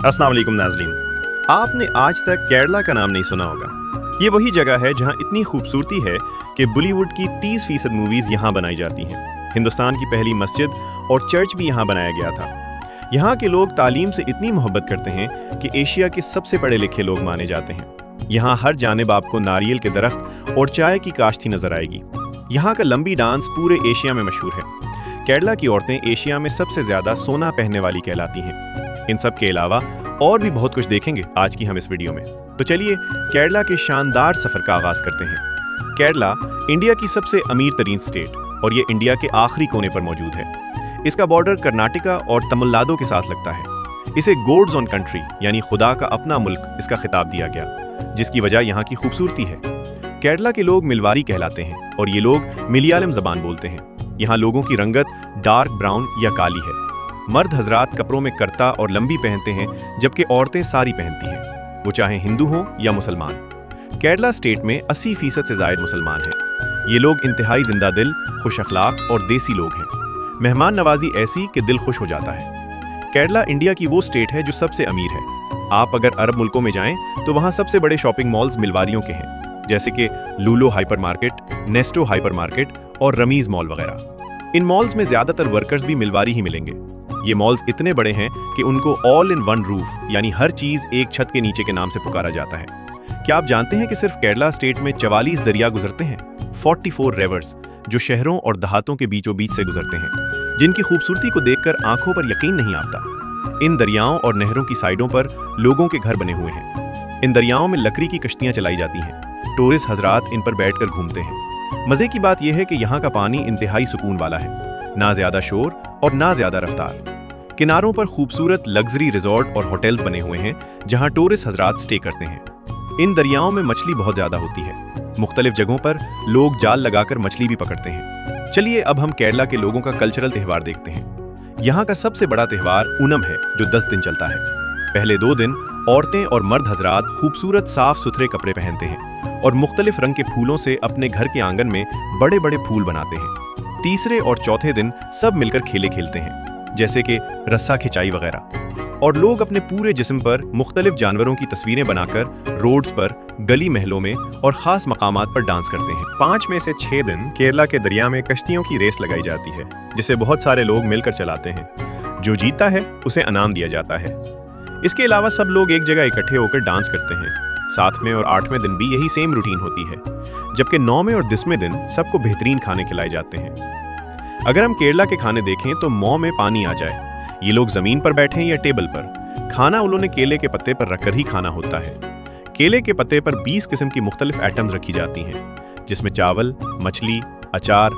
अस्सलाम वालेकुम नाज़रीन। आपने आज तक केरला का नाम नहीं सुना होगा। ये वही जगह है जहाँ इतनी खूबसूरती है कि बॉलीवुड की 30% मूवीज़ यहाँ बनाई जाती हैं। हिंदुस्तान की पहली मस्जिद और चर्च भी यहाँ बनाया गया था। यहाँ के लोग तालीम से इतनी मोहब्बत करते हैं कि एशिया के सबसे पढ़े लिखे लोग माने जाते हैं। यहाँ हर जानिब आपको नारियल के दरख्त और चाय की काश्ती नजर आएगी। यहाँ का लंबी डांस पूरे एशिया में मशहूर है। केरला की औरतें एशिया में सबसे ज्यादा सोना पहनने वाली कहलाती हैं। इन सब के अलावा और भी बहुत कुछ देखेंगे आज की हम इस वीडियो में। तो चलिए केरला के शानदार सफर का आगाज करते हैं। केरला इंडिया की सबसे अमीर तरीन स्टेट और ये इंडिया के आखिरी कोने पर मौजूद है। इसका बॉर्डर कर्नाटका और तमिलनाडु के साथ लगता है। इसे गॉड्स ओन कंट्री यानी खुदा का अपना मुल्क इसका खिताब दिया गया, जिसकी वजह यहाँ की खूबसूरती है। केरला के लोग मिलवारी कहलाते हैं और ये लोग मलयालम जबान बोलते हैं। यहाँ लोगों की रंगत डार्क ब्राउन या काली है। मर्द हजरात कपड़ों में करता और लंबी पहनते हैं, जबकि औरतें साड़ी पहनती हैं, वो चाहे हिंदू हों या मुसलमान। केरला स्टेट में 80% से ज्यादा मुसलमान हैं। ये लोग इंतहाई जिंदा दिल, खुश अखलाक और देसी लोग हैं। मेहमान नवाजी ऐसी कि दिल खुश हो जाता है। केरला इंडिया की वो स्टेट है जो सबसे अमीर है। आप अगर अरब मुल्कों में जाएं तो वहाँ सबसे बड़े शॉपिंग मॉल्स मिलवारियों के हैं, जैसे कि लूलो हाइपर मार्केट, नेस्टो हाइपर मार्केट और रमीज मॉल वगैरह। इन मॉल्स में ज्यादातर वर्कर्स भी मिलवारी ही मिलेंगे। ये मॉल्स इतने बड़े हैं कि उनको ऑल इन वन रूफ यानी हर चीज एक छत के नीचे के नाम से पुकारा जाता है। क्या आप जानते हैं कि सिर्फ केरला स्टेट में 44 दरिया गुजरते हैं, 44 रिवर्स, जो शहरों और देहातों के बीचों बीच से गुजरते हैं, जिनकी खूबसूरती को देखकर आंखों पर यकीन नहीं आता। इन दरियाओं और नहरों की साइडों पर लोगों के घर बने हुए हैं। इन दरियाओं में लकड़ी की कश्तियां चलाई जाती हैं। टूरिस्ट हजरात इन पर बैठकर घूमते हैं। मजे की बात यह है कि यहाँ का पानी इंतहाई सुकून वाला है, ना ज्यादा शोर और ना ज्यादा रफ्तार। किनारों पर खूबसूरत लग्जरी रिजॉर्ट और होटल्स बने हुए हैं जहाँ टूरिस्ट हजरात स्टे करते हैं। इन दरियाओं में मछली बहुत ज्यादा होती है। मुख्तलिफ जगहों पर लोग जाल लगाकर मछली भी पकड़ते हैं। चलिए अब हम केरला के लोगों का कल्चरल त्यौहार देखते हैं। यहाँ का सबसे बड़ा त्यौहार ओणम है, जो 10 दिन चलता है। पहले 2 दिन औरतें और मर्द हजरात खूबसूरत साफ सुथरे कपड़े पहनते हैं और मुख्तलिफ रंग के फूलों से अपने घर के आंगन में बड़े बड़े फूल बनाते हैं। तीसरे और चौथे दिन सब मिलकर खेले खेलते हैं, जैसे कि रस्सा खिंचाई वगैरह। और लोग अपने पूरे जिस्म पर मुख्तलिफ जानवरों की तस्वीरें बनाकर रोड्स पर, गली महलों में और खास मकामात पर डांस करते हैं। 5 में से 6 दिन केरला के दरिया में कश्तियों की रेस लगाई जाती है, जिसे बहुत सारे लोग मिलकर चलाते हैं। जो जीतता है उसे इनाम दिया जाता है। इसके अलावा सब लोग एक जगह इकट्ठे होकर डांस करते हैं। 7वें और 8वें दिन भी यही सेम रूटीन होती है, जबकि 9वें और 10वें दिन सबको बेहतरीन खाने खिलाए जाते हैं। अगर हम केरला के खाने देखें तो मुंह में पानी आ जाए। ये लोग जमीन पर बैठे या टेबल पर, खाना उन्होंने केले के पत्ते पर रखकर ही खाना होता है। केले के पत्ते पर 20 किस्म की मुख्तलिफ आइटम्स रखी जाती हैं, जिसमें चावल, मछली, अचार,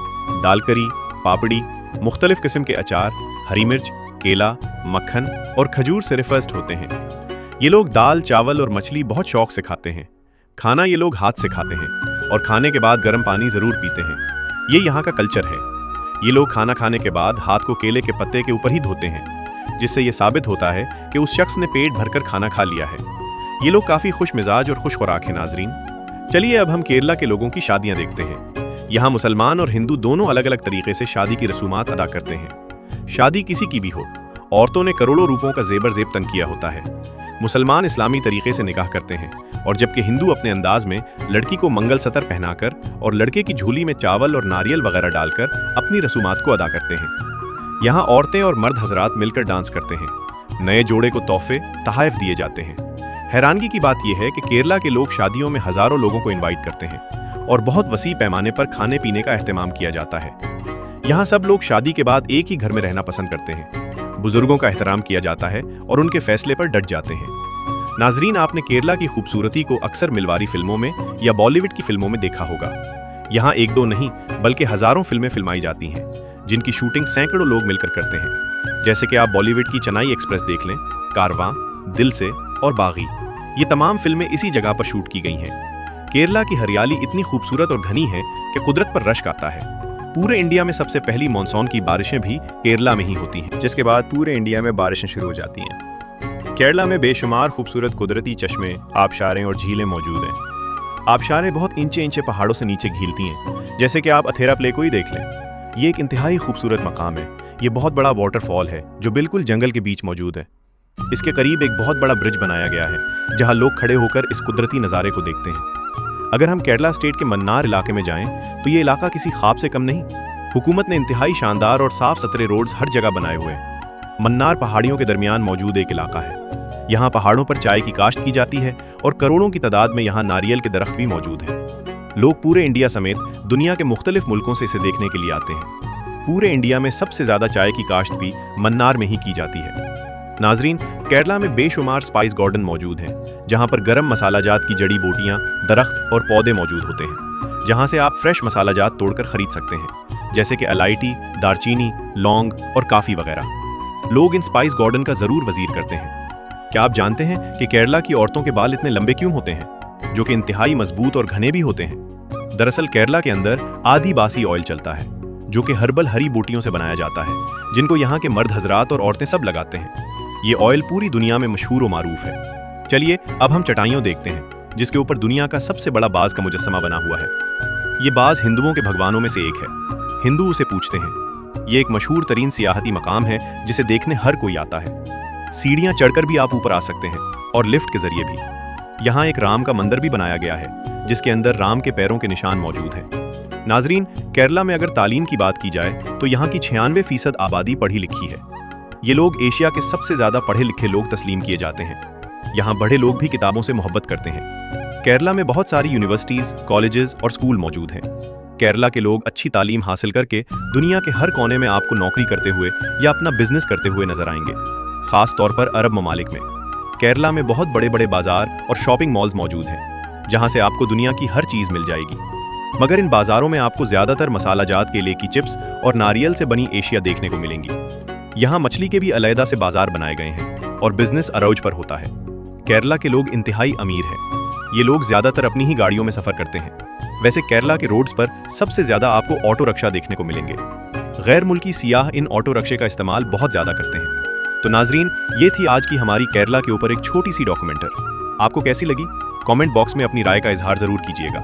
दाल करी, पापड़ी, मुख्तलिफ किस्म के अचार, हरी मिर्च, केला, मक्खन और खजूर से फर्स्ट होते हैं। ये लोग दाल, चावल और मछली बहुत शौक से खाते हैं। खाना ये लोग हाथ से खाते हैं और खाने के बाद गर्म पानी जरूर पीते हैं। ये यहाँ का कल्चर है। ये लोग खाना खाने के बाद हाथ को केले के पत्ते के ऊपर ही धोते हैं, जिससे ये साबित होता है कि उस शख्स ने पेट भरकर खाना खा लिया है। ये लोग काफी खुश मिजाज और खुश खुराक हैं नाजरीन। चलिए अब हम केरला के लोगों की शादियां देखते हैं। यहाँ मुसलमान और हिंदू दोनों अलग अलग तरीके से शादी की रसूमात अदा करते हैं। शादी किसी की भी हो, औरतों ने करोड़ों रुपयों का जेबर जेब तन किया होता है। मुसलमान इस्लामी तरीके से निकाह करते हैं, और जबकि हिंदू अपने अंदाज में लड़की को मंगल सतर पहनाकर और लड़के की झोली में चावल और नारियल वगैरह डालकर अपनी रसूमात को अदा करते हैं। यहाँ औरतें और मर्द हजरात मिलकर डांस करते हैं। नए जोड़े को तोहफे, तहाइफ दिए जाते हैं। हैरानगी की बात यह है कि केरला के लोग शादियों में हजारों लोगों को इन्वाइट करते हैं और बहुत वसी पैमाने पर खाने पीने का एहतमाम किया जाता है। यहाँ सब लोग शादी के बाद एक ही घर में रहना पसंद करते हैं। बुजुर्गों का एहतराम किया जाता है और उनके फैसले पर डट जाते हैं। नाजरीन, आपने केरला की खूबसूरती को अक्सर मिलवारी फिल्मों में या बॉलीवुड की फिल्मों में देखा होगा। यहाँ 1-2 नहीं बल्कि हजारों फिल्में फिल्माई जाती हैं, जिनकी शूटिंग सैकड़ों लोग मिलकर करते हैं। जैसे कि आप बॉलीवुड की चेन्नई एक्सप्रेस देख लें, कारवां, दिल से और बागी। ये तमाम फिल्में इसी जगह पर शूट की गई हैं। केरला की हरियाली इतनी खूबसूरत और घनी है कि कुदरत पर रश्क आता है। पूरे इंडिया में सबसे पहली मॉनसून की बारिशें भी केरला में ही होती हैं, जिसके बाद पूरे इंडिया में बारिशें शुरू हो जाती हैं। केरला में बेशुमार खूबसूरत कुदरती चश्मे, आबशारें और झीलें मौजूद हैं। आबशारें बहुत इंचे इंचे पहाड़ों से नीचे घीलती हैं, जैसे कि आप अथेरा प्ले को ही देख लें। ये एक इंतहाई खूबसूरत मकाम है। ये बहुत बड़ा वाटरफॉल है जो बिल्कुल जंगल के बीच मौजूद है। इसके करीब एक बहुत बड़ा ब्रिज बनाया गया है जहां लोग खड़े होकर इस कुदरती नज़ारे को देखते हैं। अगर हम केरला स्टेट के मन्नार इलाके में जाएं तो ये इलाका किसी ख्वाब से कम नहीं। हुकूमत ने इंतहाई शानदार और साफ सुथरे रोड्स हर जगह बनाए हुए हैं। मन्नार पहाड़ियों के दरमियान मौजूद एक इलाका है। यहाँ पहाड़ों पर चाय की काश्त की जाती है और करोड़ों की तादाद में यहाँ नारियल के दरख्त भी मौजूद हैं। लोग पूरे इंडिया समेत दुनिया के मुख्तलिफ मुल्कों से इसे देखने के लिए आते हैं। पूरे इंडिया में सबसे ज़्यादा चाय की काश्त भी मन्नार में ही की जाती है। नाजरीन, केरला में बेशुमार स्पाइस गार्डन मौजूद हैं, जहां पर गरम मसाला जात की जड़ी बूटियां, दरख्त और पौधे मौजूद होते हैं, जहां से आप फ्रेश मसाला जात तोड़कर खरीद सकते हैं, जैसे कि इलायची, दारचीनी, लौंग और काफ़ी वगैरह। लोग इन स्पाइस गार्डन का ज़रूर वजीर करते हैं। क्या आप जानते हैं कि केरला की औरतों के बाल इतने लंबे क्यों होते हैं, जो कि इंतहाई मजबूत और घने भी होते हैं? दरअसल केरला के अंदर आदिवासी ऑयल चलता है, जो कि हर्बल हरी बूटियों से बनाया जाता है, जिनको यहाँ के मर्द हजरात और औरतें सब लगाते हैं। ये ऑयल पूरी दुनिया में मशहूर और मारूफ है। चलिए अब हम चटाइयों देखते हैं, जिसके ऊपर दुनिया का सबसे बड़ा बाज का मुजस्समा बना हुआ है। ये बाज हिंदुओं के भगवानों में से एक है। हिंदू उसे पूजते हैं। ये एक मशहूर तरीन सियाहती मकाम है जिसे देखने हर कोई आता है। सीढ़ियाँ चढ़कर भी आप ऊपर आ सकते हैं और लिफ्ट के जरिए भी। यहाँ एक राम का मंदिर भी बनाया गया है, जिसके अंदर राम के पैरों के निशान मौजूद हैं। नाजरीन, केरला में अगर तालीम की बात की जाए तो यहाँ की 96% आबादी पढ़ी लिखी है। ये लोग एशिया के सबसे ज़्यादा पढ़े लिखे लोग तस्लीम किए जाते हैं। यहाँ बड़े लोग भी किताबों से मोहब्बत करते हैं। केरला में बहुत सारी यूनिवर्सिटीज़, कॉलेजेस और स्कूल मौजूद हैं। केरला के लोग अच्छी तालीम हासिल करके दुनिया के हर कोने में आपको नौकरी करते हुए या अपना बिजनेस करते हुए नजर आएंगे, खास तौर पर अरब ममालिक में। केरला में बहुत बड़े बड़े बाजार और शॉपिंग मॉल्स मौजूद हैं, जहाँ से आपको दुनिया की हर चीज़ मिल जाएगी। मगर इन बाजारों में आपको ज़्यादातर मसाला जात केले की चिप्स और नारियल से बनी एशिया देखने को मिलेंगी। यहाँ मछली के भी अलहदा से बाजार बनाए गए हैं और बिजनेस अरोज पर होता है। केरला के लोग इंतहाई अमीर हैं। ये लोग ज्यादातर अपनी ही गाड़ियों में सफर करते हैं। वैसे केरला के रोड्स पर सबसे ज्यादा आपको ऑटो रिक्शा देखने को मिलेंगे। गैर मुल्की सियाह इन ऑटो रिक्शे का इस्तेमाल बहुत ज्यादा करते हैं। तो नाजरीन, ये थी आज की हमारी केरला के ऊपर एक छोटी सी डॉक्यूमेंटर। आपको कैसी लगी? कमेंट बॉक्स में अपनी राय का इजहार जरूर कीजिएगा।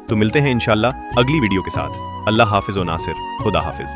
तो मिलते हैं इंशाल्लाह अगली वीडियो के साथ। अल्लाह हाफिज व नासिर। खुदा हाफिज।